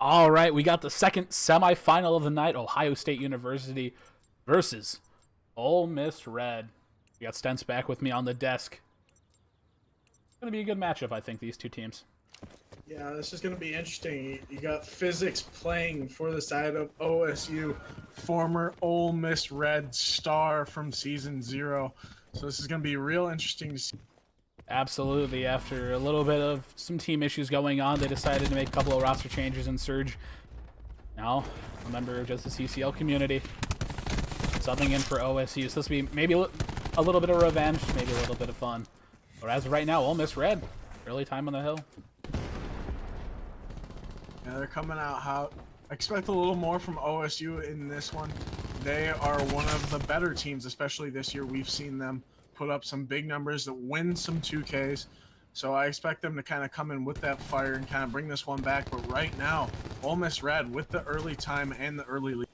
All right, we got the second semifinal of the night. Ohio State University versus Ole Miss Red. We got Stents back with me on the desk. It's going to be a good matchup, I think, these two teams. Yeah, this is going to be interesting. You got physics playing for the side of OSU, former Ole Miss Red star from season 0. So this is going to be real interesting to see. Absolutely. After a little bit of some team issues going on, they decided to make a couple of roster changes and Surge. Now, a member of just the CCL community, subbing in for OSU. So this will be maybe a little bit of revenge, maybe a little bit of fun. But as of right now, Ole Miss Red, early time on the hill. Yeah, they're coming out hot. Expect a little more from OSU in this one. They are one of the better teams, especially this year. We've seen them put up some big numbers, that win some 2Ks. So I expect them to kind of come in with that fire and kind of bring this one back. But right now, Ole Miss Red with the early time and the early lead.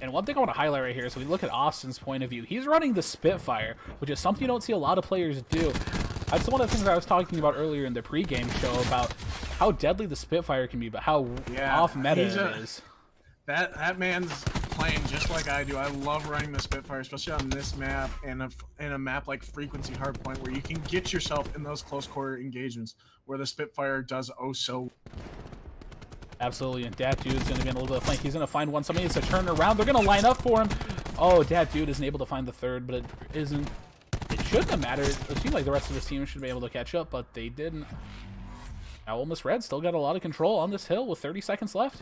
And one thing I want to highlight right here is we look at Austin's point of view. He's running the Spitfire, which is something you don't see a lot of players do. That's one of the things I was talking about earlier in the pregame show about how deadly the Spitfire can be, but how off meta it is. That man's playing just like I do. I love running the Spitfire, especially on this map and in a map like Frequency Hardpoint, where you can get yourself in those close quarter engagements where the Spitfire does oh so. Absolutely, and Dat Dude's going to be in a little bit of flank. He's going to find one. Somebody needs to turn around. They're going to line up for him. Oh, Dat Dude isn't able to find the third, but it isn't. It shouldn't have mattered. It seemed like the rest of this team should be able to catch up, but they didn't. Now, Ole Miss Red still got a lot of control on this hill with 30 seconds left.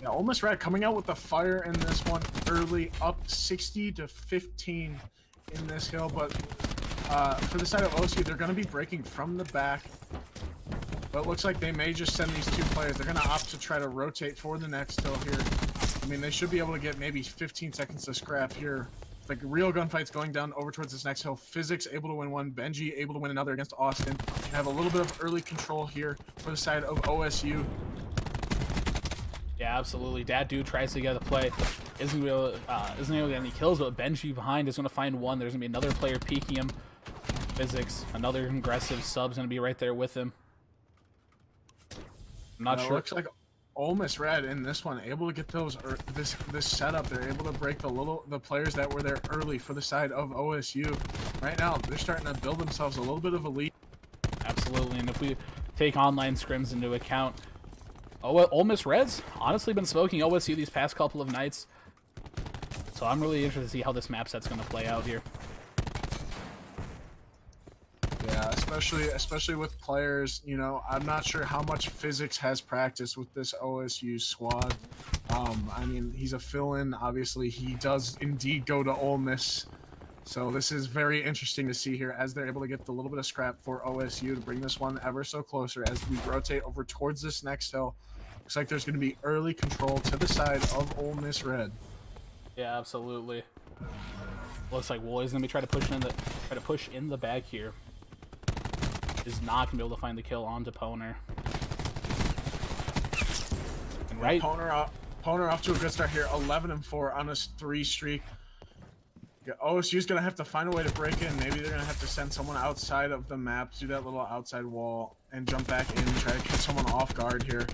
Yeah, Ole Miss Red coming out with the fire in this one early, up 60 to 15 in this hill. But for the side of OSU, they're going to be breaking from the back. But it looks like they may just send these two players. They're going to opt to try to rotate for the next hill here. I mean, they should be able to get maybe 15 seconds to scrap here. Like real gunfights going down over towards this next hill. Physics able to win one. Benji able to win another against Austin. Have a little bit of early control here for the side of OSU. Yeah, absolutely. Dat Dude tries to get a play. Isn't able to get any kills, but Benji behind is going to find one. There's going to be another player peeking him. Physics, another aggressive sub's going to be right there with him. I'm not sure. Looks like Ole Miss Red in this one able to get those this setup. They're able to break the players that were there early for the side of OSU. Right now, they're starting to build themselves a little bit of a lead. Absolutely, and if we take online scrims into account, Ole Miss Red's honestly been smoking OSU these past couple of nights. So I'm really interested to see how this map set's going to play out here. Yeah, especially with players, you know, I'm not sure how much Physics has practiced with this OSU squad. I mean, he's a fill-in. Obviously, he does indeed go to Ole Miss. So this is very interesting to see here as they're able to get the little bit of scrap for OSU to bring this one ever so closer as we rotate over towards this next hill. Looks like there's going to be early control to the side of Ole Miss Red. Yeah, absolutely. Looks like Wooly's going to be trying to push in the bag here. Is not going to be able to find the kill on Poner. And right, Poner off to a good start here, 11-4 on a 3 streak. Yeah, OSU's going to have to find a way to break in. Maybe they're going to have to send someone outside of the map, do that little outside wall, and jump back in and try to catch someone off guard here.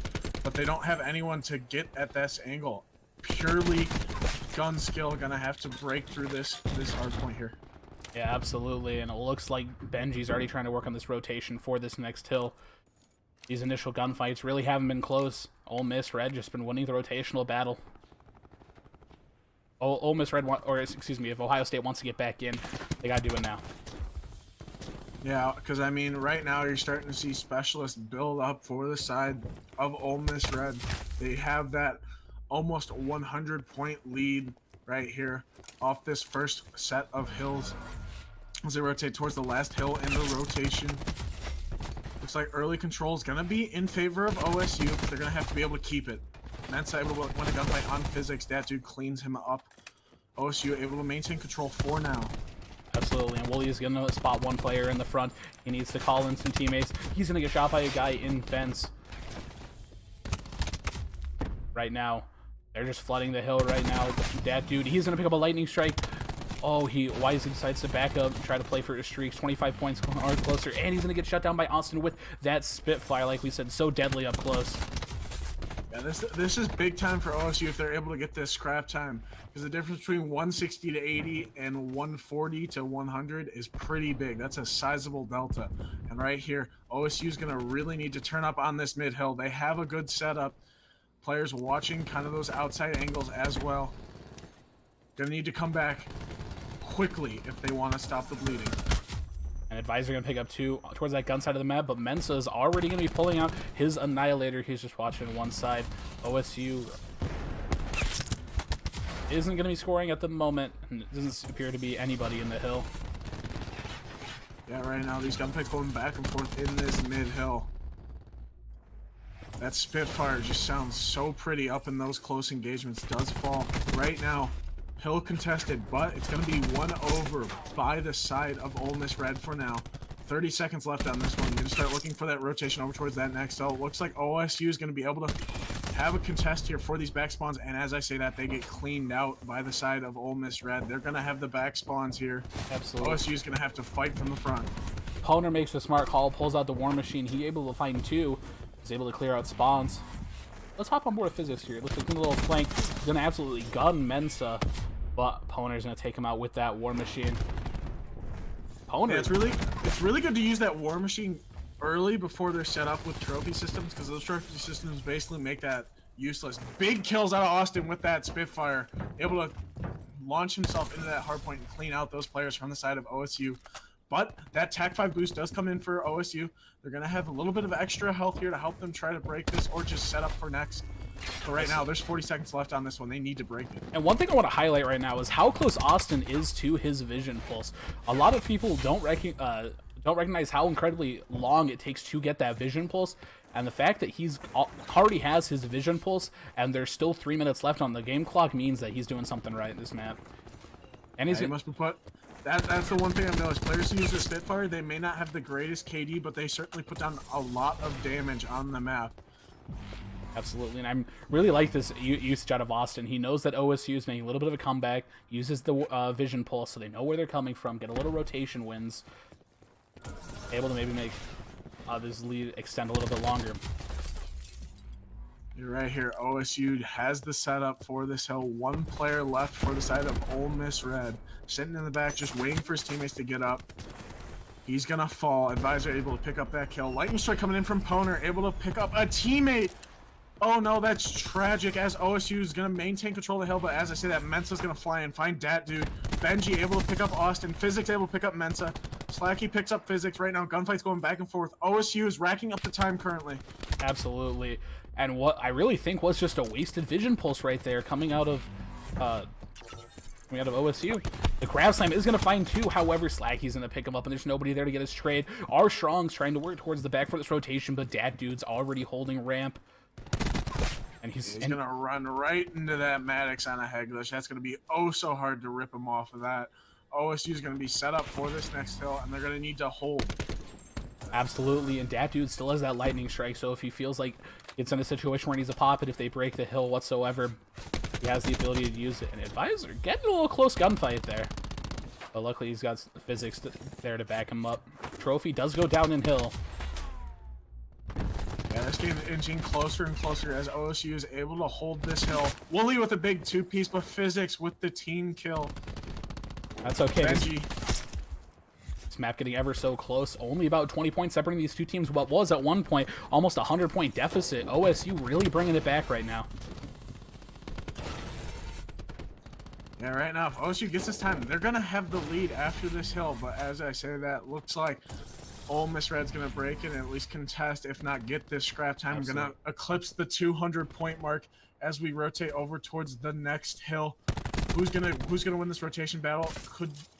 But they don't have anyone to get at this angle. Purely gun skill going to have to break through this hard point here. Yeah, absolutely, and it looks like Benji's already trying to work on this rotation for this next hill. These initial gunfights really haven't been close. Ole Miss Red just been winning the rotational battle. Ole Miss Red, if Ohio State wants to get back in, they gotta do it now. Yeah, because I mean, right now you're starting to see specialists build up for the side of Ole Miss Red. They have that almost 100-point lead right here off this first set of hills as they rotate towards the last hill in the rotation. Looks like early control is going to be in favor of OSU, but they're going to have to be able to keep it. That's able to win a gunfight on Physics. Dat Dude cleans him up. OSU able to maintain control for now. Absolutely, and Wooly is going to spot one player in the front. He needs to call in some teammates. He's going to get shot by a guy in fence. Right now, they're just flooding the hill right now. Dat Dude, he's going to pick up a lightning strike. Oh, he wisely decides to back up and try to play for his streaks. 25 points closer, and he's going to get shut down by Austin with that Spitfire, like we said, so deadly up close. Yeah, this is big time for OSU if they're able to get this scrap time, because the difference between 160 to 80 and 140 to 100 is pretty big. That's a sizable delta. And right here, OSU is going to really need to turn up on this mid hill. They have a good setup. Players watching kind of those outside angles as well. Going to need to come back quickly if they want to stop the bleeding. And Advisor going to pick up 2 towards that gun side of the map, but Mensa is already going to be pulling out his Annihilator. He's just watching one side. OSU isn't going to be scoring at the moment, and it doesn't appear to be anybody in the hill. Yeah, right now these gunfights going back and forth in this mid-hill. That Spitfire just sounds so pretty up in those close engagements. Does fall right now. Hill contested, but it's going to be 1 over by the side of Ole Miss Red for now. 30 seconds left on this one. You're going to start looking for that rotation over towards that next hill. Looks like OSU is going to be able to have a contest here for these back spawns, and as I say that, they get cleaned out by the side of Ole Miss Red. They're going to have the back spawns here. Absolutely. OSU is going to have to fight from the front. Poner makes a smart call, pulls out the War Machine. He able to find 2. He's able to clear out spawns. Let's hop on board Physics here. Looks like a little flank. He's going to absolutely gun Mensa. But Poner's going to take him out with that War Machine. Poner. Yeah, it's really good to use that War Machine early before they're set up with trophy systems, because those trophy systems basically make that useless. Big kills out of Austin with that Spitfire. Able to launch himself into that hard point and clean out those players from the side of OSU. But that TAC 5 boost does come in for OSU. They're going to have a little bit of extra health here to help them try to break this or just set up for next. But right now, there's 40 seconds left on this one. They need to break it. And one thing I want to highlight right now is how close Austin is to his vision pulse. A lot of people don't recognize how incredibly long it takes to get that vision pulse. And the fact that he's already has his vision pulse and there's still 3 minutes left on the game clock means that he's doing something right in this map. And he must be put. That's the one thing I've noticed. Players who use the Spitfire, they may not have the greatest KD, but they certainly put down a lot of damage on the map. Absolutely, and I really like this usage out of Austin. He knows that OSU is making a little bit of a comeback, uses the vision pulse so they know where they're coming from, get a little rotation wins, able to maybe make this lead extend a little bit longer. You're right here. OSU has the setup for this hill. 1 player left for the side of Ole Miss Red. Sitting in the back, just waiting for his teammates to get up. He's going to fall. Advisor able to pick up that kill. Lightning Strike coming in from Poner, able to pick up a teammate. Oh no, that's tragic, as OSU is going to maintain control of the hill, but as I say that, Mensa's going to fly and find Dat Dude. Benji able to pick up Austin. Physics able to pick up Mensa. Slacky picks up Physics right now. Gunfight's going back and forth. OSU is racking up the time currently. Absolutely. And what I really think was just a wasted vision pulse right there coming out of OSU. The grab slam is going to find 2, however, Slacky's going to pick him up, and there's nobody there to get his trade. Strong's trying to work towards the back for this rotation, but Dat Dude's already holding ramp. And he's going to run right into that Maddox on a Heglish. That's going to be oh so hard to rip him off of that. OSU is going to be set up for this next hill, and they're going to need to hold. Absolutely, and Dat Dude still has that lightning strike, so if he feels like it's in a situation where he needs to pop it, if they break the hill whatsoever, he has the ability to use it. And Advisor getting a little close gunfight there. But luckily he's got Physics there to back him up. Trophy does go down in hill. Yeah, this game is inching closer and closer as OSU is able to hold this hill. Wooly with a big 2-piece, but Physics with the team kill. That's okay. Benji. This map getting ever so close. Only about 20 points separating these two teams. What was at one point almost a 100-point deficit. OSU really bringing it back right now. Yeah, right now, if OSU gets this time, they're going to have the lead after this hill. But as I say that, looks like Ole Miss Red's going to break it and at least contest, if not get this scrap time. Absolutely. Going to eclipse the 200-point mark as we rotate over towards the next hill. Who's gonna win this rotation battle?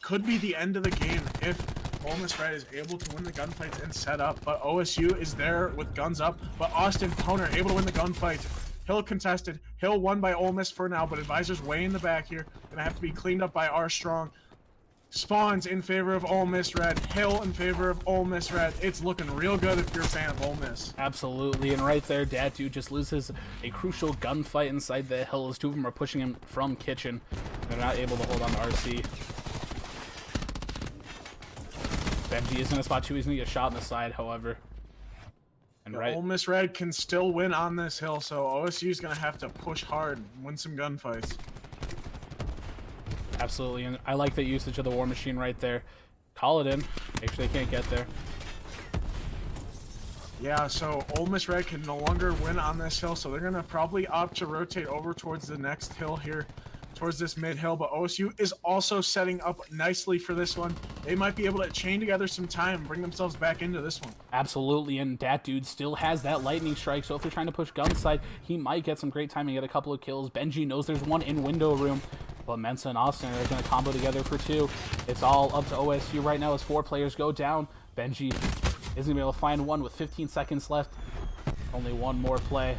Could be the end of the game if Ole Miss Red is able to win the gunfights and set up. But OSU is there with guns up. But Austin Poner able to win the gunfight. Hill contested. Hill won by Ole Miss for now, but Advisor's way in the back here. Gonna have to be cleaned up by R-Strong. Spawns in favor of Ole Miss Red. Hill in favor of Ole Miss Red. It's looking real good if you're a fan of Ole Miss. Absolutely, and right there, Dat Dude just loses a crucial gunfight inside the hill as 2 of them are pushing him from kitchen. They're not able to hold on to RC. Benji is in a spot 2. He's going to get shot in the side, however. And Yeah, right, Ole Miss Red can still win on this hill, so OSU is going to have to push hard and win some gunfights. absolutely. And I like the usage of the War Machine right there. Call it in. Make sure they can't get there. Yeah, so Ole Miss Red can no longer win on this hill, so they're going to probably opt to rotate over towards the next hill here, towards this mid hill. But OSU is also setting up nicely for this one. They might be able to chain together some time and bring themselves back into this one. Absolutely, and that dude still has that lightning strike, so if they're trying to push gun side, he might get some great time and get a couple of kills. Benji knows there's one in window room, but Mensa and Austin are going to combo together for 2. It's all up to OSU right now as 4 players go down. Benji isn't going to be able to find one with 15 seconds left. Only one more play.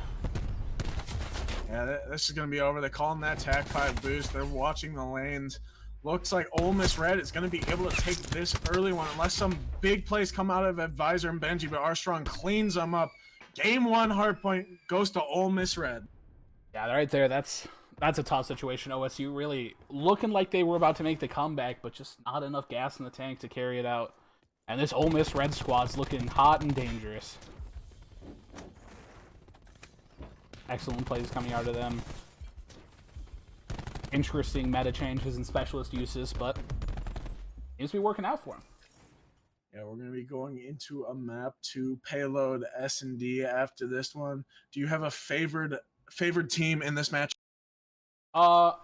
Yeah, this is going to be over. They're calling that TAC 5 boost. They're watching the lanes. Looks like Ole Miss Red is going to be able to take this early one unless some big plays come out of Advisor and Benji, but Armstrong cleans them up. Game 1 hardpoint goes to Ole Miss Red. Yeah, right there, that's a tough situation. OSU really looking like they were about to make the comeback, but just not enough gas in the tank to carry it out. And this Ole Miss Red squad's looking hot and dangerous. Excellent plays coming out of them. Interesting meta changes and specialist uses, but seems to be working out for them. Yeah, we're going to be going into a map to payload S&D after this one. Do you have a favored team in this match? I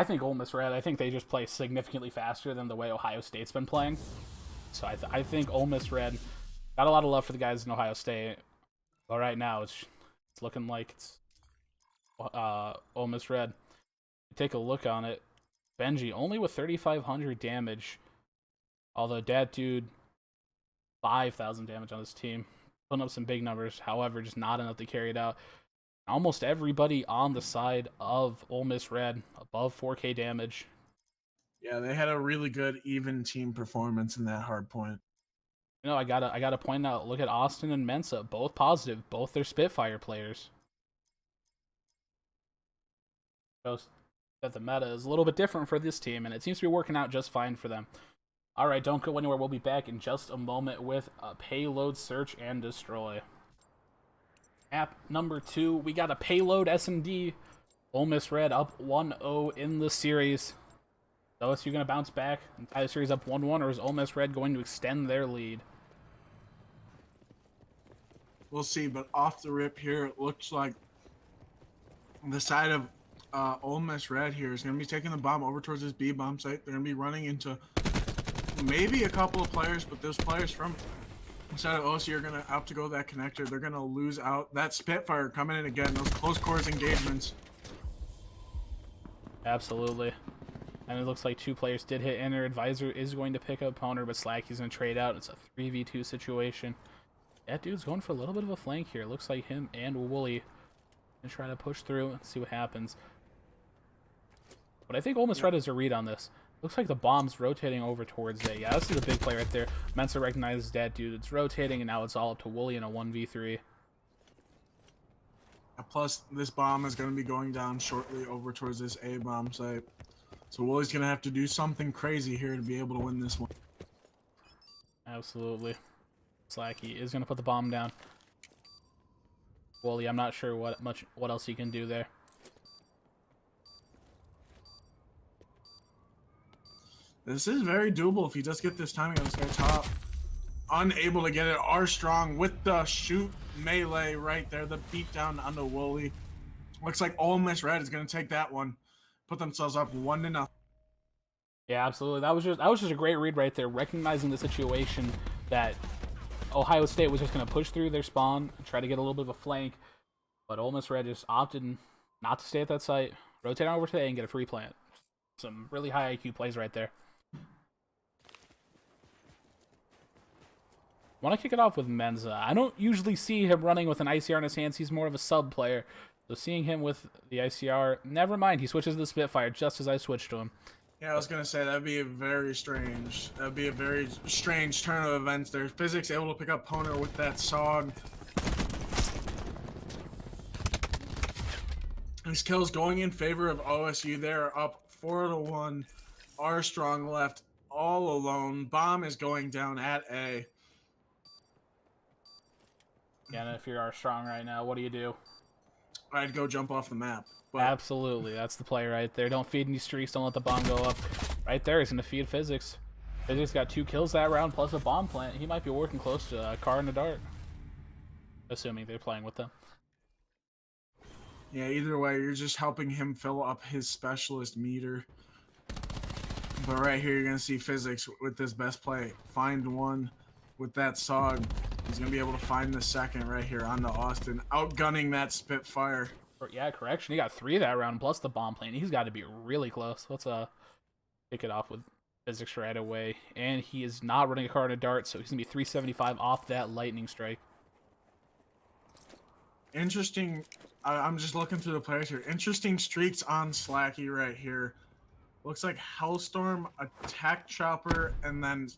think Ole Miss Red. I think they just play significantly faster than the way Ohio State's been playing. So I think Ole Miss Red got a lot of love for the guys in Ohio State. But right now, it's looking like it's Ole Miss Red. Take a look on it. Benji only with 3,500 damage. Although that dude, 5,000 damage on his team. Putting up some big numbers. However, just not enough to carry it out. Almost everybody on the side of Ole Miss Red above 4K damage. Yeah, they had a really good even team performance in that hard point. You know, I gotta point out, look at Austin and Mensa, both positive, both they're Spitfire players. Shows that the meta is a little bit different for this team, and it seems to be working out just fine for them. Alright, don't go anywhere, we'll be back in just a moment with a payload search and destroy. App number 2, we got a payload S&D. Ole Miss Red up 1-0 in the series. So is OSU going to bounce back and tie the series up 1-1, or is Ole Miss Red going to extend their lead? We'll see, but off the rip here, it looks like the side of Ole Miss Red here is going to be taking the bomb over towards this B bomb site. They're going to be running into maybe a couple of players, but those players from the side of OSU are going to opt to go that connector. They're going to lose out. That Spitfire coming in again, those close quarters engagements. Absolutely. And it looks like 2 players did hit enter. Advisor is going to pick up Poner, but Slacky's going to trade out. It's a 3v2 situation. That dude's going for a little bit of a flank here. Looks like him and Wooly going to try to push through and see what happens. But I think Ole Miss Red has a read on this. Looks like the bomb's rotating over towards A. Yeah, this is a big play right there. Mensa recognizes that dude. It's rotating, and now it's all up to Wooly in a 1v3. Plus, this bomb is going to be going down shortly over towards this A bomb site. So Wooly's going to have to do something crazy here to be able to win this one. Absolutely. Slacky is going to put the bomb down. Wooly, I'm not sure what else he can do there. This is very doable if he does get this timing on this guy top. Unable to get it. Armstrong with the shoot melee right there. The beatdown onto Wooly. Looks like Ole Miss Red is going to take that one. Put themselves up 1-0. Yeah, absolutely. That was just a great read right there, recognizing the situation that Ohio State was just going to push through their spawn, try to get a little bit of a flank, but Ole Miss Red just opted not to stay at that site, rotate on over to A and get a free plant. Some really high IQ plays right there. I want to kick it off with Mensa. I don't usually see him running with an ICR in his hands. He's more of a sub player. So seeing him with the ICR, never mind. He switches to the Spitfire just as I switched to him. Yeah, I was going to say, that'd be a very strange turn of events there. Physics able to pick up Poner with that SOG. These kills going in favor of OSU. They're up 4-1. Armstrong left all alone. Bomb is going down at A. And if you're Armstrong right now, what do you do? I'd go jump off the map. But Absolutely, that's the play right there. Don't feed any streaks. Don't let the bomb go up. Right there, he's gonna feed Physics. Physics got 2 kills that round plus a bomb plant. He might be working close to a car and a dart, assuming they're playing with them. yeah, either way, you're just helping him fill up his specialist meter. But right here, you're gonna see Physics with this best play. Find one with that SOG. He's gonna be able to find the second right here onto Austin, outgunning that Spitfire. Yeah, correction. He got 3 that round plus the bomb plant. He's got to be really close. Let's kick it off with Physics right away. And he is not running a car and a dart, so he's gonna be 375 off that lightning strike. Interesting. I'm just looking through the players here. Interesting streaks on Slacky right here. Looks like Hellstorm, Attack Chopper, and then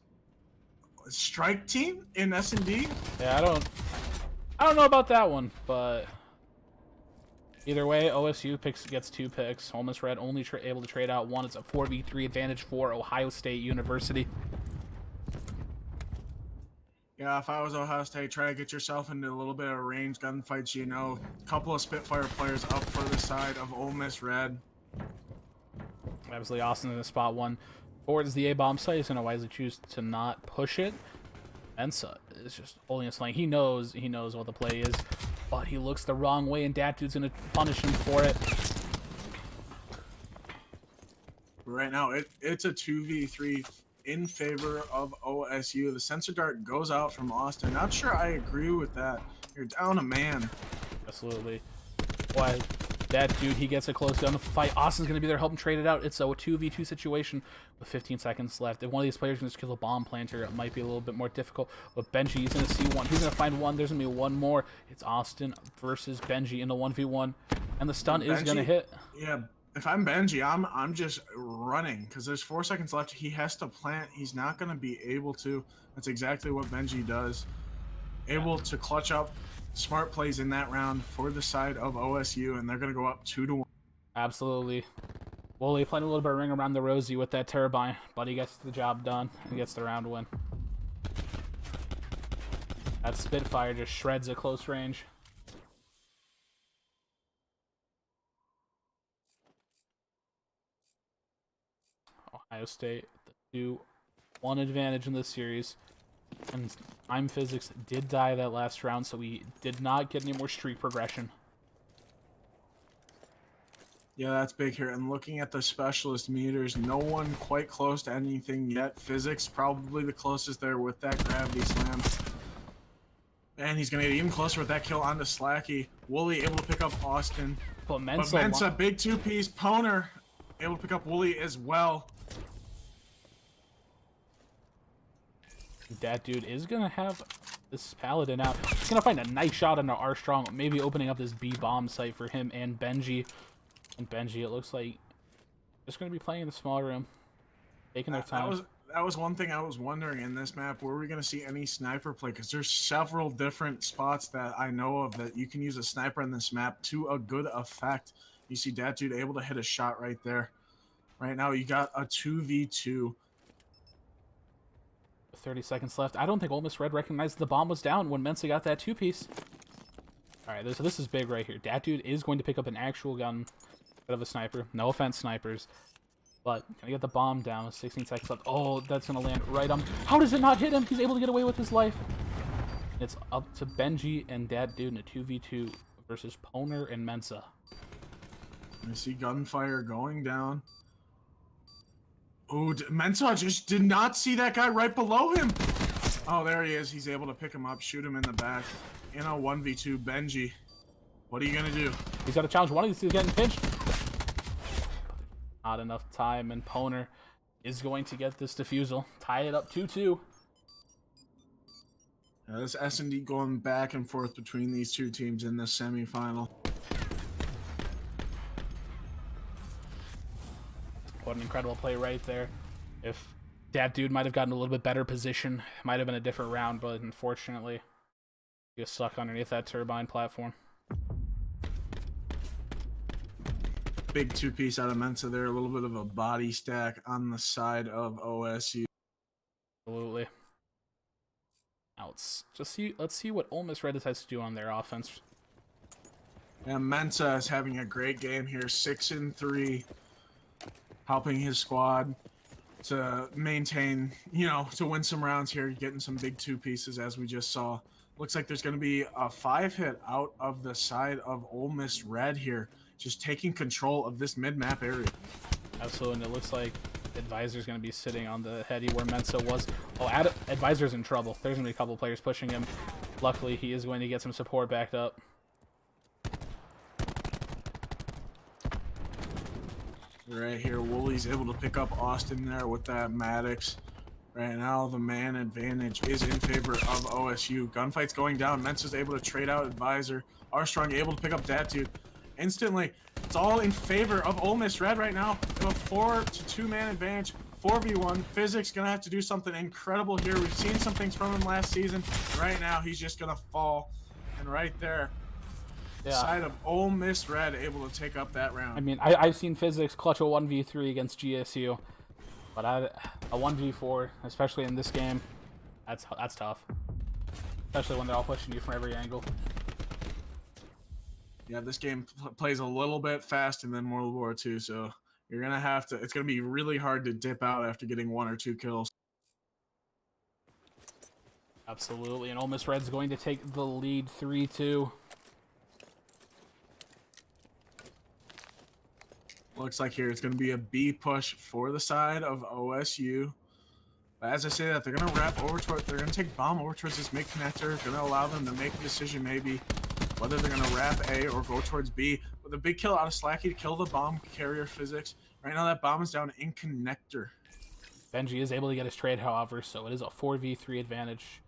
Strike Team in S&D. Yeah, I don't know about that one, but either way, OSU gets 2 picks. Ole Miss Red only able to trade out 1. It's a 4v3 advantage for Ohio State University. Yeah, if I was Ohio State, try to get yourself into a little bit of range gunfights, you know. A couple of Spitfire players up for the side of Ole Miss Red. Obviously, Austin in the spot 1 towards the A-bomb site. He's going to wisely choose to not push it. Mensa is just holding his flank. He knows what the play is, but he looks the wrong way, and Dat Dude's going to punish him for it. Right now, it's a 2v3 in favor of OSU. The sensor dart goes out from Austin. Not sure I agree with that. You're down a man. Absolutely. Why? That dude, he gets a close gun fight. Austin's going to be there helping trade it out. It's a 2v2 situation with 15 seconds left. If one of these players can just kill a bomb planter, it might be a little bit more difficult. But Benji, he's going to see one. He's going to find one. There's going to be one more. It's Austin versus Benji in the 1v1. And the stun is going to hit. Yeah, if I'm Benji, I'm just running because there's 4 seconds left. He has to plant. He's not going to be able to. That's exactly what Benji does. Able to clutch up smart plays in that round for the side of OSU, and they're going to go up 2-1. Absolutely. Wooly playing a little bit of ring around the rosy with that turbine, but he gets the job done and gets the round win. That Spitfire just shreds at close range. Ohio State, the 2-1 advantage in this series. And I'm Physics did die that last round, so we did not get any more streak progression. Yeah, that's big here. And looking at the specialist meters, no one quite close to anything yet. Physics probably the closest there with that gravity slam. And he's going to get even closer with that kill onto Slacky. Wooly able to pick up Austin. But Mensa, big 2-piece. Poner able to pick up Wooly as well. That dude is going to have this Paladin out. He's going to find a nice shot on Armstrong, maybe opening up this B-bomb site for him and Benji. And Benji, it looks like, just going to be playing in the small room, taking their time. That was one thing I was wondering in this map. Were we going to see any sniper play? Because there's several different spots that I know of that you can use a sniper in this map to a good effect. You see that dude able to hit a shot right there. Right now, you got a 2v2. 30 seconds left. I don't think Ole Miss Red recognized the bomb was down when Mensa got that 2-piece. Alright, so this is big right here. Dat dude is going to pick up an actual gun instead of a sniper. No offense, snipers. But, gonna get the bomb down. 16 seconds left. Oh, that's gonna land right on. How does it not hit him? He's able to get away with his life. It's up to Benji and Dat dude in a 2v2 versus Poner and Mensa. I see gunfire going down. Oh, Mensa just did not see that guy right below him. Oh, there he is. He's able to pick him up, shoot him in the back. In a 1v2, Benji. What are you going to do? He's got to challenge one of these two getting pinched. Not enough time, and Poner is going to get this defusal. Tie it up 2-2. This S&D going back and forth between these two teams in the semifinal. What an incredible play right there. If that dude might have gotten a little bit better position, it might have been a different round, but unfortunately, he was stuck underneath that turbine platform. Big 2-piece out of Mensa there. A little bit of a body stack on the side of OSU. Absolutely. Now it's let's see what Ole Miss Red decides to do on their offense. And Mensa is having a great game here, 6-3, helping his squad to maintain, to win some rounds here, getting some big two pieces as we just saw. Looks like there's going to be a 5-hit out of the side of Ole Miss Red here, just taking control of this mid-map area. Absolutely, and it looks like Advisor's going to be sitting on the heady where Mensa was. Oh, Advisor's in trouble. There's going to be a couple players pushing him. Luckily, he is going to get some support backed up. Right here, Woolie's able to pick up Austin there with that Maddox. Right now, the man advantage is in favor of OSU. Gunfight's going down. Mensa's able to trade out Advisor. Armstrong able to pick up that dude. Instantly, it's all in favor of Ole Miss Red right now. They have a 4-2 man advantage, 4v1. Physics gonna have to do something incredible here. We've seen some things from him last season. Right now, he's just gonna fall. And right there, side of Ole Miss Red able to take up that round. I mean, I've seen Physics clutch a 1v3 against GSU, but a 1v4, especially in this game, that's tough. Especially when they're all pushing you from every angle. Yeah, this game plays a little bit fast and then World War II, so you're gonna have to. It's gonna be really hard to dip out after getting 1 or 2 kills. Absolutely, and Ole Miss Red's going to take the lead 3-2. Looks like here it's going to be a B push for the side of OSU. But as I say that, they're going to wrap over toward, they're going to take bomb over towards this mid connector. Going to allow them to make a decision maybe whether they're going to wrap A or go towards B. With a big kill out of Slacky to kill the bomb carrier Physics. Right now that bomb is down in connector. Benji is able to get his trade, however, so it is a 4v3 advantage.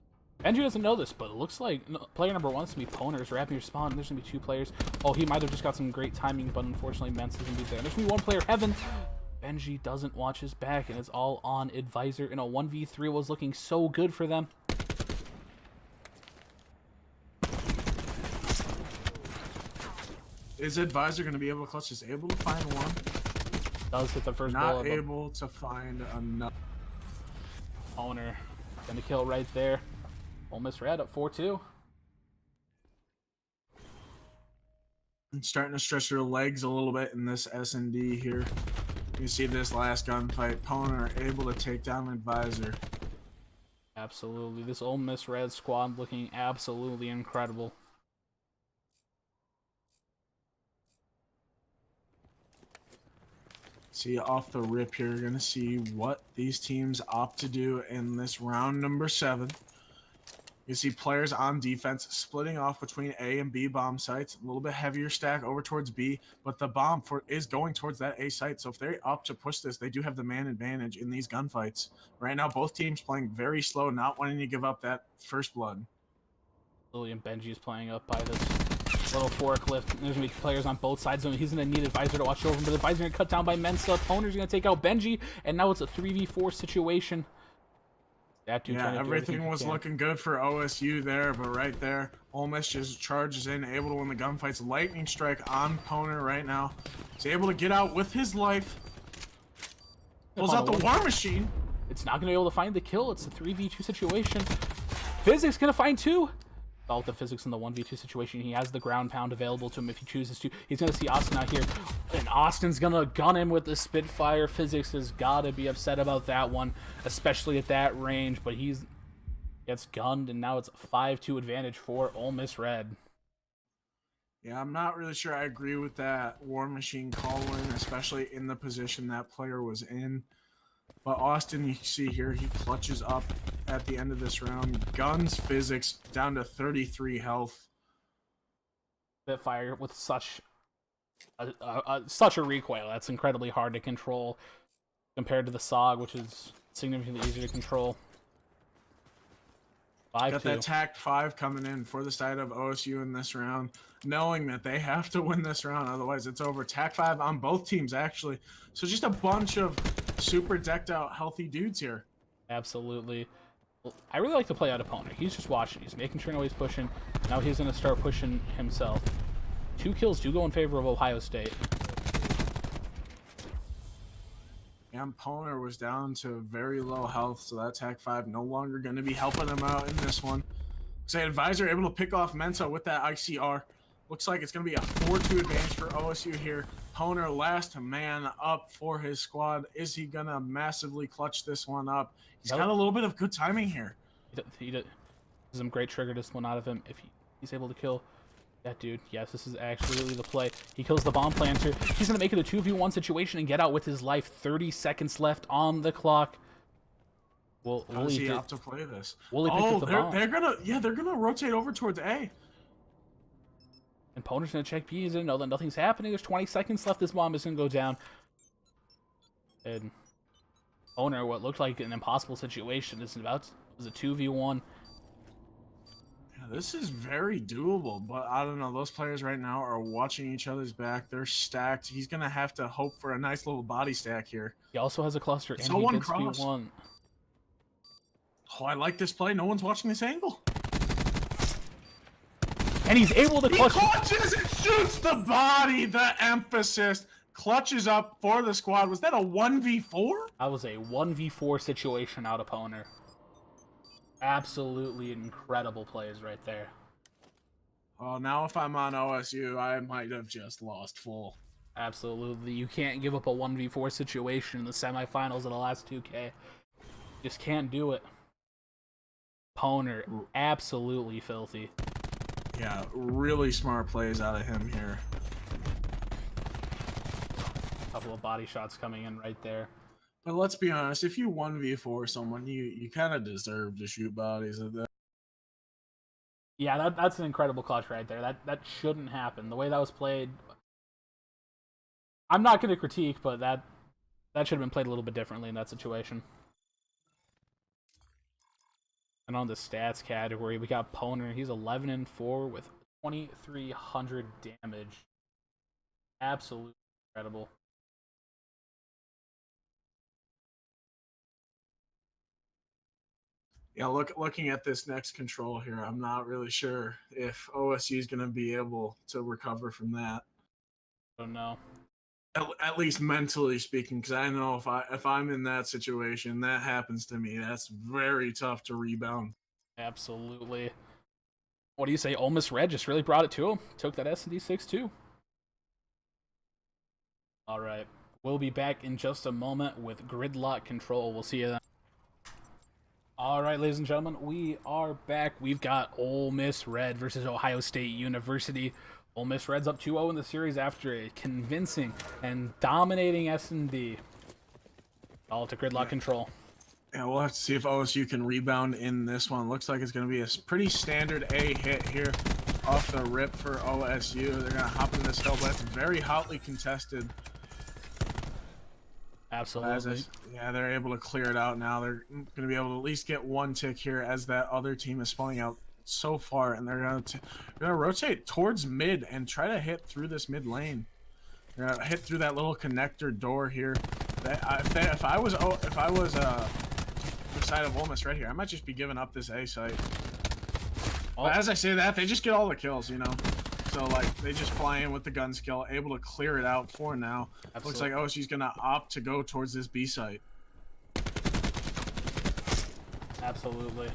Benji doesn't know this, but it looks like player number 1 is going to be Poner's wrapping your spawn. There's going to be 2 players. Oh, he might have just got some great timing, but unfortunately, Mence isn't be there. There's going to be 1 player, Heaven. Benji doesn't watch his back, and it's all on Advisor. And a 1v3 was looking so good for them. Is Advisor going to be able to clutch this? Able to find one. Does hit the first Not bullet. able to find another. Poner. Gonna kill right there. Ole Miss Red up 4-2. Starting to stretch their legs a little bit in this S&D here. You see this last gunfight. Poner able to take down Advisor. Absolutely. This Ole Miss Red squad looking absolutely incredible. See, off the rip here, you're going to see what these teams opt to do in this round number 7. You see players on defense splitting off between A and B bomb sites. A little bit heavier stack over towards B, but the bomb is going towards that A site. So if they opt to push this, they do have the man advantage in these gunfights. Right now, both teams playing very slow, not wanting to give up that first blood. William Benji is playing up by this little forklift. There's gonna be players on both sides of him. He's gonna need Advisor to watch over him, but Advisor gonna cut down by Mensa. Poner's gonna take out Benji, and now it's a 3v4 situation. That dude, yeah, everything was looking good for OSU there, but right there, Ole Miss just charges in, able to win the gunfights. Lightning strike on Poner right now. He's able to get out with his life. Pulls out the war machine. It's not gonna be able to find the kill. It's a 3v2 situation. Physics gonna find 2. All the Physics in the 1v2 situation. He has the ground pound available to him if he chooses to. He's going to see Austin out here, and Austin's going to gun him with the Spitfire. Physics has got to be upset about that one, especially at that range, but he gets gunned, and now it's a 5-2 advantage for Ole Miss Red. Yeah, I'm not really sure I agree with that War Machine call win, especially in the position that player was in. But Austin, you see here, he clutches up at the end of this round. Guns Physics down to 33 health. Spitfire with such a recoil. That's incredibly hard to control compared to the SOG, which is significantly easier to control. 5-2. Got that TAC 5 coming in for the side of OSU in this round, knowing that they have to win this round, otherwise it's over. TAC 5 on both teams, actually. So just a bunch of super decked out healthy dudes here. Absolutely. I really like to play out opponent. He's just watching. He's making sure nobody's pushing. Now he's going to start pushing himself. 2 kills do go in favor of Ohio State. And Poner was down to very low health, so that TAC 5 no longer going to be helping him out in this one. So Advisor able to pick off Mensa with that ICR. Looks like it's going to be a 4-2 advantage for OSU here. Poner last man up for his squad. Is he going to massively clutch this one up? He's got a little bit of good timing here. He does some great trigger discipline out of him if he's able to kill that dude. Yes, this is actually the play. He kills the bomb planter. He's going to make it a 2v1 situation and get out with his life. 30 seconds left on the clock. How does he have to play this? They're gonna rotate over towards A. And Poner's gonna check B. He's gonna know that nothing's happening. There's 20 seconds left. This bomb is gonna go down. And Poner, what looked like an impossible situation, was a 2v1. Yeah, this is very doable, but I don't know. Those players right now are watching each other's back. They're stacked. He's gonna have to hope for a nice little body stack here. He also has a cluster, and so he one gets cross. B1. Oh, I like this play. No one's watching this angle. And he's able to clutch. He clutches and shoots the body. The emphasis clutches up for the squad. Was that a 1v4? That was a 1v4 situation out of Poner. Absolutely incredible plays right there. Oh, now if I'm on OSU, I might have just lost full. Absolutely. You can't give up a 1v4 situation in the semifinals of the last 2K. Just can't do it. Poner, absolutely filthy. Yeah, really smart plays out of him here. A couple of body shots coming in right there. But let's be honest, if you 1v4 someone, you kind of deserve to shoot bodies at that. Yeah, that's an incredible clutch right there. That shouldn't happen. The way that was played, I'm not going to critique, but that should have been played a little bit differently in that situation. And on the stats category, we got Poner. He's 11-4 with 2,300 damage. Absolutely incredible. Yeah, looking at this next control here, I'm not really sure if OSU is going to be able to recover from that. I don't know. At least mentally speaking, because I know if I'm in that situation, that happens to me. That's very tough to rebound. Absolutely. What do you say? Ole MIss Red just really brought it to him. Took that S&D 6-2. All right. We'll be back in just a moment with Gridlock Control. We'll see you then. All right, ladies and gentlemen, we are back. We've got Ole MIss Red versus Ohio State University. Ole MIss Red's up 2-0 in the series after a convincing and dominating S&D. All to Gridlock Control. Yeah, we'll have to see if OSU can rebound in this one. Looks like it's going to be a pretty standard A hit here off the rip for OSU. They're going to hop in this hill, but it's very hotly contested. Absolutely. Yeah, they're able to clear it out now. They're going to be able to at least get one tick here as that other team is spawning out so far, and they're going to rotate towards mid and try to hit through this mid lane. They're going to hit through that little connector door here. If I was the side of Ole MIss Red here, I might just be giving up this A site. But as I say that, they just get all the kills, you know. So like they just fly in with the gun skill, able to clear it out for now. Looks like OSU's gonna opt to go towards this B site. Absolutely.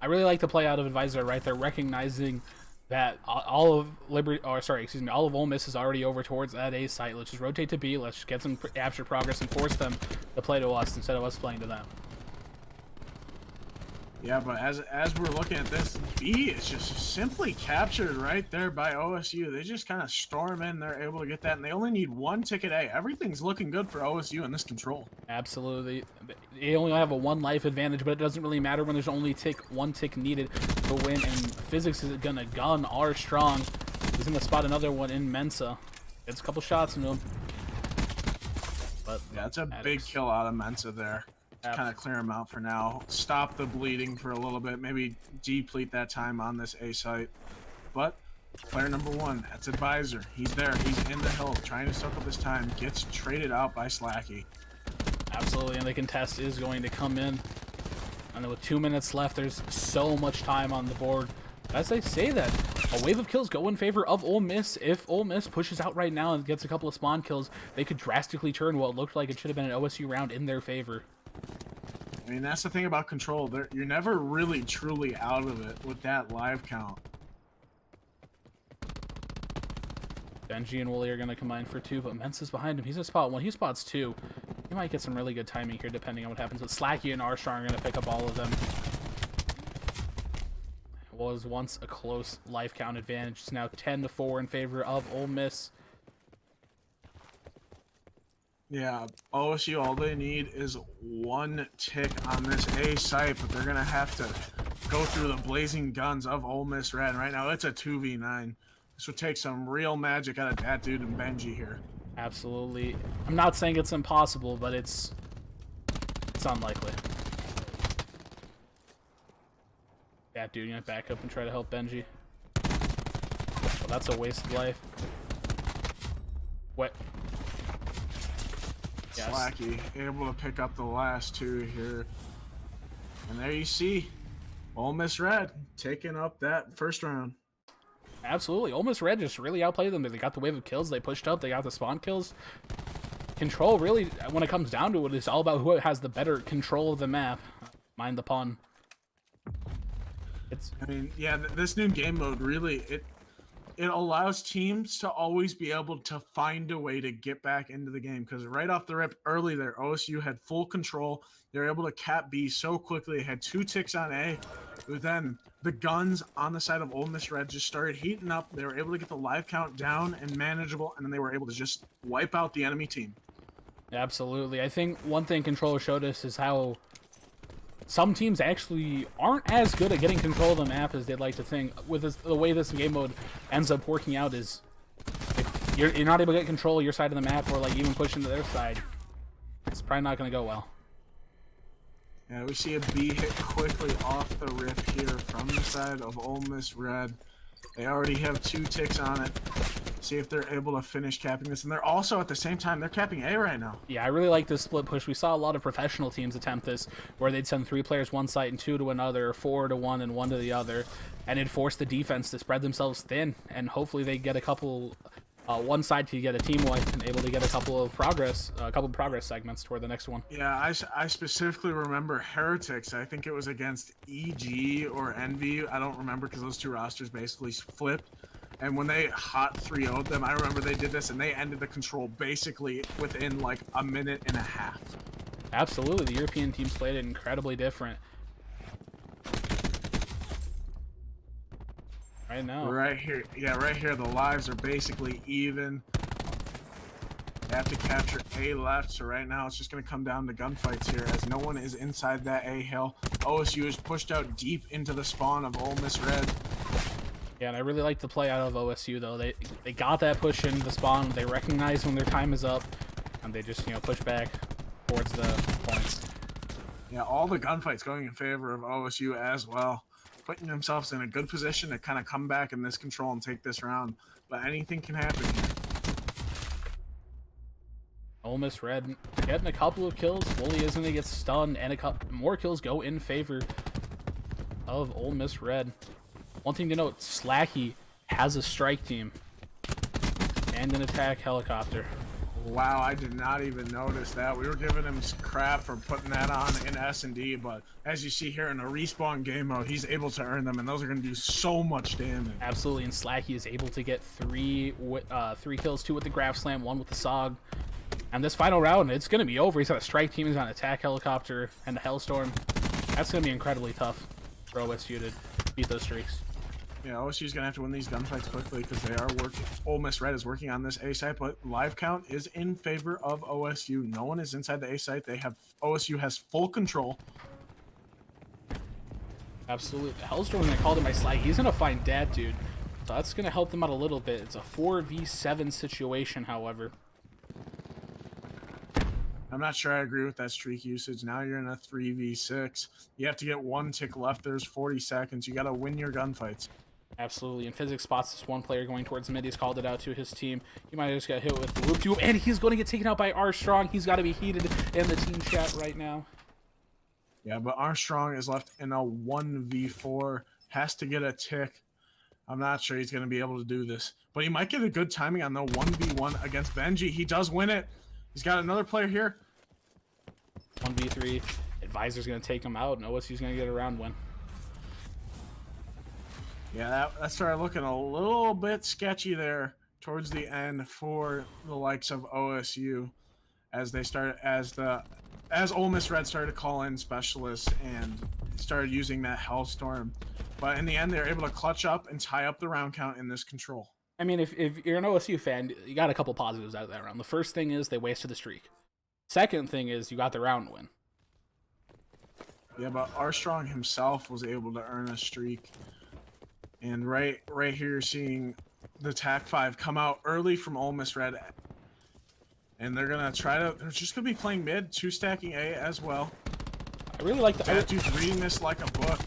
I really like the play out of Advisor right there, recognizing that all of Ole Miss is already over towards that A site. Let's just rotate to B. Let's just get some capture progress and force them to play to us instead of us playing to them. Yeah, but as we're looking at this, B is just simply captured right there by OSU. They just kind of storm in. They're able to get that, and they only need one ticket A. Everything's looking good for OSU in this control. Absolutely. They only have a 1 life advantage, but it doesn't really matter when there's only one tick needed to win, and physics is gonna gun are strong. He's gonna spot another one in Mensa. Gets a couple shots into him. But yeah, it's a big kill out of Mensa there. Kind of clear him out for now. Stop the bleeding for a little bit. Maybe deplete that time on this A site. But player number 1, that's Advisor. He's there. He's in the hill trying to soak up his time. Gets traded out by Slacky. Absolutely, and the contest is going to come in. And with 2 minutes left, there's so much time on the board. As I say that, a wave of kills go in favor of Ole Miss. If Ole Miss pushes out right now and gets a couple of spawn kills, they could drastically turn what looked like it should have been an OSU round in their favor. I mean, that's the thing about control. You're never really truly out of it with that live count. Benji and Wooly are going to combine for 2, but Mence is behind him. He's a spot 1. He spots 2. He might get some really good timing here depending on what happens. But Slacky and Armstrong are going to pick up all of them. It was once a close life count advantage. It's now 10-4 in favor of Ole Miss. Yeah, OSU, all they need is 1 tick on this A site, but they're going to have to go through the blazing guns of Ole Miss Red. Right now, it's a 2v9. This would take some real magic out of that dude and Benji here. Absolutely. I'm not saying it's impossible, but it's unlikely. That dude gonna back up and try to help Benji. Well, that's a waste of life. What? Yes. Slacky able to pick up the last 2 here. And there you see Ole Miss Red taking up that first round. Absolutely. Ole Miss Red just really outplayed them. They got the wave of kills. They pushed up. They got the spawn kills. Control, really, when it comes down to it, it's all about who has the better control of the map. Mind the pun. I mean, yeah, this new game mode really, it allows teams to always be able to find a way to get back into the game. Because right off the rip, early there, OSU had full control. They were able to cap B so quickly. They had 2 ticks on A. But then the guns on the side of Ole Miss Red just started heating up. They were able to get the live count down and manageable, and then they were able to just wipe out the enemy team. Absolutely. I think one thing Control showed us is how some teams actually aren't as good at getting control of the map as they'd like to think. With this, the way this game mode ends up working out is if you're not able to get control of your side of the map or like even push into their side, it's probably not going to go well. Yeah, we see a B hit quickly off the rip here from the side of Ole Miss Red. They already have 2 ticks on it. See if they're able to finish capping this. And they're also, at the same time, they're capping A right now. Yeah, I really like this split push. We saw a lot of professional teams attempt this, where they'd send 3 players one side and 2 to another, 4 to one and 1 to the other, and it'd force the defense to spread themselves thin, and hopefully they get a couple, one side to get a team wipe and able to get a couple of progress segments toward the next one. Yeah, I specifically remember Heretics. I think it was against EG or Envy. I don't remember because those 2 rosters basically flipped. And when they hot 3-0'd them, I remember they did this and they ended the control basically within like a minute and a half. Absolutely, the European teams played it incredibly different. Right now. Right here, yeah, right here, the lives are basically even. They have to capture A left, so right now it's just going to come down to gunfights here as no one is inside that A hill. OSU is pushed out deep into the spawn of Ole Miss Red. Yeah, and I really like the play out of OSU, though. They got that push into the spawn. They recognize when their time is up, and they just, push back towards the points. Yeah, all the gunfights going in favor of OSU as well, putting themselves in a good position to kind of come back in this control and take this round. But anything can happen here. Ole Miss Red getting a couple of kills. Wooly is going to get stunned, and a couple more kills go in favor of Ole Miss Red. One thing to note, Slacky has a strike team and an attack helicopter. Wow, I did not even notice that. We were giving him crap for putting that on in S&D, but as you see here in a respawn game mode, he's able to earn them, and those are going to do so much damage. Absolutely, and Slacky is able to get 3 kills, 2 with the Graph Slam, 1 with the SOG. And this final round, it's going to be over. He's got a strike team, he's got an attack helicopter, and a Hellstorm. That's going to be incredibly tough for OSU to beat those streaks. Yeah, OSU's going to have to win these gunfights quickly because they are working. Ole Miss Red is working on this A site, but live count is in favor of OSU. No one is inside the A site. OSU has full control. Absolutely. The Hellstorm, I called him my slag. He's going to find that dude. So that's going to help them out a little bit. It's a 4v7 situation, however. I'm not sure I agree with that streak usage. Now you're in a 3v6. You have to get 1 tick left. There's 40 seconds. You got to win your gunfights. Absolutely. And Physics spots this one player going towards mid. He's called it out to his team. He might have just got hit with the loop tube, and he's going to get taken out by Armstrong. He's got to be heated in the team chat right now. Yeah, but Armstrong is left in a 1v4. Has to get a tick. I'm not sure he's going to be able to do this. But he might get a good timing on the 1v1 against Benji. He does win it. He's got another player here. 1v3. Advisor's going to take them out, and OSU's going to get a round win. Yeah, that started looking a little bit sketchy there towards the end for the likes of OSU as Ole Miss Red started to call in specialists and started using that Hellstorm. But in the end, they were able to clutch up and tie up the round count in this control. I mean, if you're an OSU fan, you got a couple positives out of that round. The first thing is they wasted the streak. Second thing is you got the round win. Yeah, but Armstrong himself was able to earn a streak. And right here, you're seeing the TAC-5 come out early from Ole Miss Red. And they're going to they're just going to be playing mid, 2-stacking A as well. I really like that dude's reading this like a book.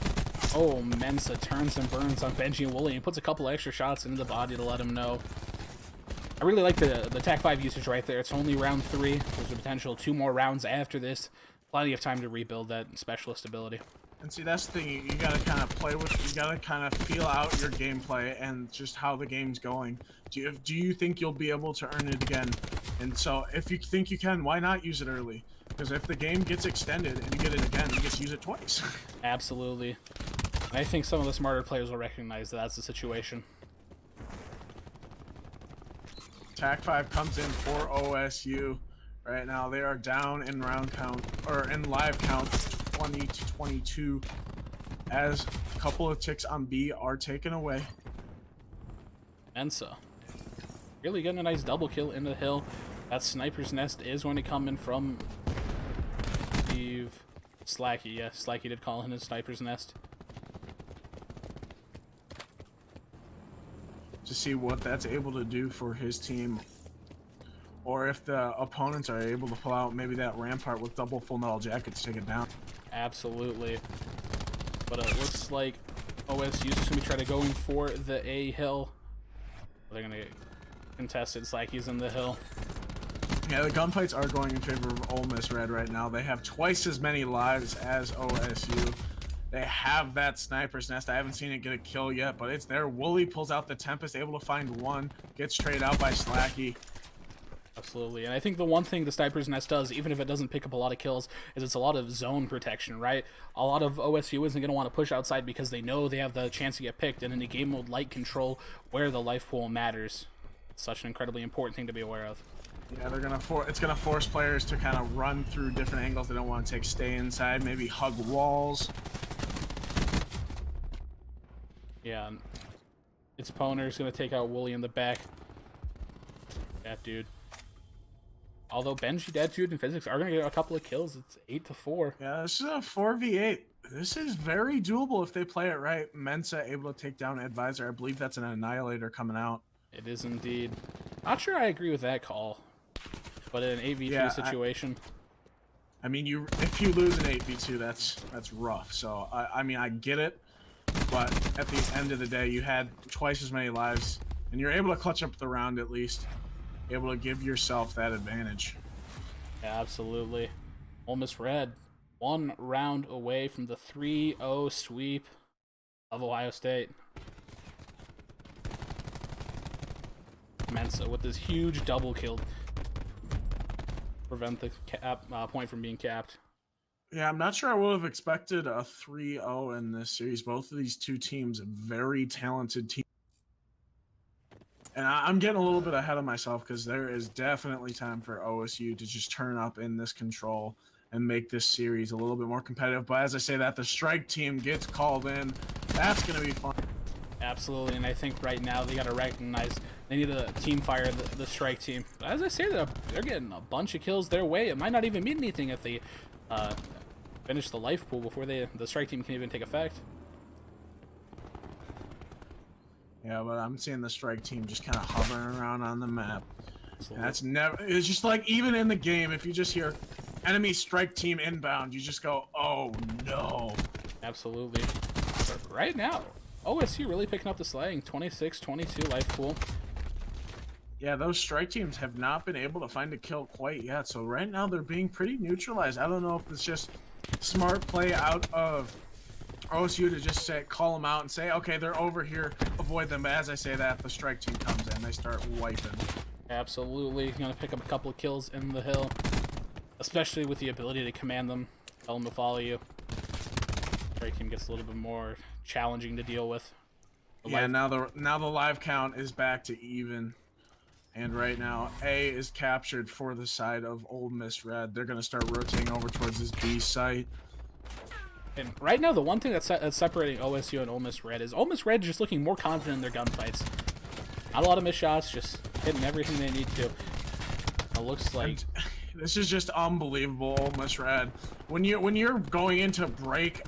Oh, Mensa turns and burns on Benji and Wooly and puts a couple extra shots into the body to let him know. I really like the TAC-5 usage right there. It's only round 3. There's a potential 2 more rounds after this. Plenty of time to rebuild that specialist ability. And see, that's the thing. You gotta kind of play with. You gotta kind of feel out your gameplay and just how the game's going. Do you think you'll be able to earn it again? And so, if you think you can, why not use it early? Because if the game gets extended and you get it again, you get to use it twice. Absolutely. And I think some of the smarter players will recognize that that's the situation. TAC-5 comes in for OSU. Right now, they are down in round count, or in live count, 20-22, as a couple of ticks on B are taken away. Mensa really getting a nice double kill in the hill. That sniper's nest is going to come in from Steve Slacky. Yeah, Slacky did call in his sniper's nest. To see what that's able to do for his team. Or if the opponents are able to pull out maybe that Rampart with double full metal jacket to take it down. Absolutely. But it looks like OSU's just going to try to go in for the A hill. They're going to get contested. Slacky's in the hill. Yeah, the gunfights are going in favor of Ole Miss Red right now. They have twice as many lives as OSU. They have that sniper's nest. I haven't seen it get a kill yet, but it's there. Wooly pulls out the Tempest, able to find one. Gets traded out by Slacky. Absolutely, and I think the one thing the sniper's nest does, even if it doesn't pick up a lot of kills, is it's a lot of zone protection, right? A lot of OSU isn't going to want to push outside because they know they have the chance to get picked, and in a game mode like Control, where the life pool matters. It's such an incredibly important thing to be aware of. Yeah, it's gonna force players to kind of run through different angles. They don't want to stay inside, maybe hug walls. Yeah, its opponent's going to take out Wooly in the back. That dude. Although Benji, Dad, Dude, and Physics are going to get a couple of kills. It's 8-4. Yeah, this is a 4v8. This is very doable if they play it right. Mensa able to take down Advisor. I believe that's an Annihilator coming out. It is indeed. Not sure I agree with that call. But in an 8v2 situation. I mean, if you lose an 8v2, that's rough. So, I mean, I get it. But at the end of the day, you had twice as many lives. And you're able to clutch up the round at least. Able to give yourself that advantage. Yeah, absolutely. Ole Miss Red, 1 round away from the 3-0 sweep of Ohio State. Mensa with this huge double kill. Prevent the point from being capped. Yeah, I'm not sure I would have expected a 3-0 in this series. Both of these two teams, very talented teams. And I'm getting a little bit ahead of myself because there is definitely time for OSU to just turn up in this Control and make this series a little bit more competitive. But as I say that, the strike team gets called in. That's going to be fun. Absolutely, and I think right now they got to recognize they need to team fire the strike team. But as I say that, they're getting a bunch of kills their way. It might not even mean anything if they finish the life pool before the strike team can even take effect. Yeah, but I'm seeing the strike team just kind of hovering around on the map. And that's never. It's just like even in the game, if you just hear enemy strike team inbound, you just go, "Oh no!" Absolutely. But right now, OSU really picking up the slaying. 26-22 life pool. Yeah, those strike teams have not been able to find a kill quite yet. So right now they're being pretty neutralized. I don't know if it's just smart play out of OSU to just call them out and say, okay, they're over here, avoid them. But as I say that, the strike team comes in, they start wiping. Absolutely, going to pick up a couple of kills in the hill, especially with the ability to command them Tell them to follow you. Break team gets a little bit more challenging to deal with. Yeah, now the live count is back to even. And right now, A is captured for the side of Ole Miss Red. They're going to start rotating over towards this B site. And right now, the one thing that's separating OSU and Ole Miss Red is Ole Miss Red just looking more confident in their gunfights. Not a lot of missed shots, just hitting everything they need to. It looks like... And this is just unbelievable, Ole Miss Red. When you're going into break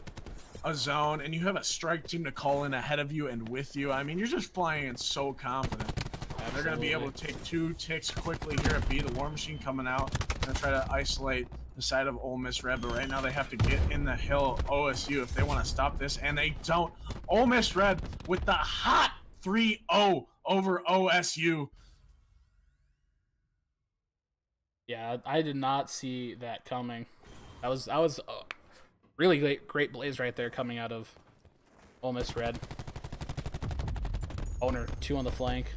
a zone and you have a strike team to call in ahead of you and with you, I mean, you're just flying in so confident. They're going to be able to take 2 ticks quickly here at B. The War Machine coming out. Going to try to isolate the side of Ole Miss Red, but right now they have to get in the hill OSU if they want to stop this, and they don't. Ole Miss Red with the hot 3-0 over OSU. Yeah, I did not see that coming. That was a really great blaze right there coming out of Ole Miss Red. Owner 2 on the flank.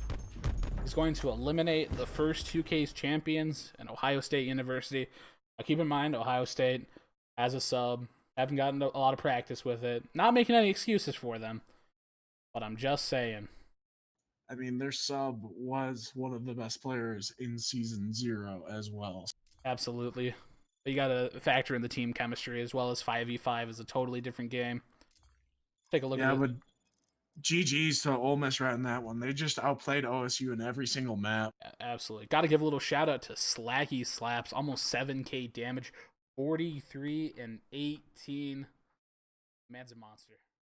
He's going to eliminate the first 2Ks champions in Ohio State University. Now, keep in mind, Ohio State, as a sub, haven't gotten a lot of practice with it. Not making any excuses for them, but I'm just saying. I mean, their sub was one of the best players in Season 0 as well. Absolutely. You got to factor in the team chemistry as well as 5v5 is a totally different game. Take a look at it. But GG's to Ole Miss Red in that one. They just outplayed OSU in every single map. Absolutely. Got to give a little shout out to Slacky Slaps. Almost 7K damage. 43 and 18. Man's a monster.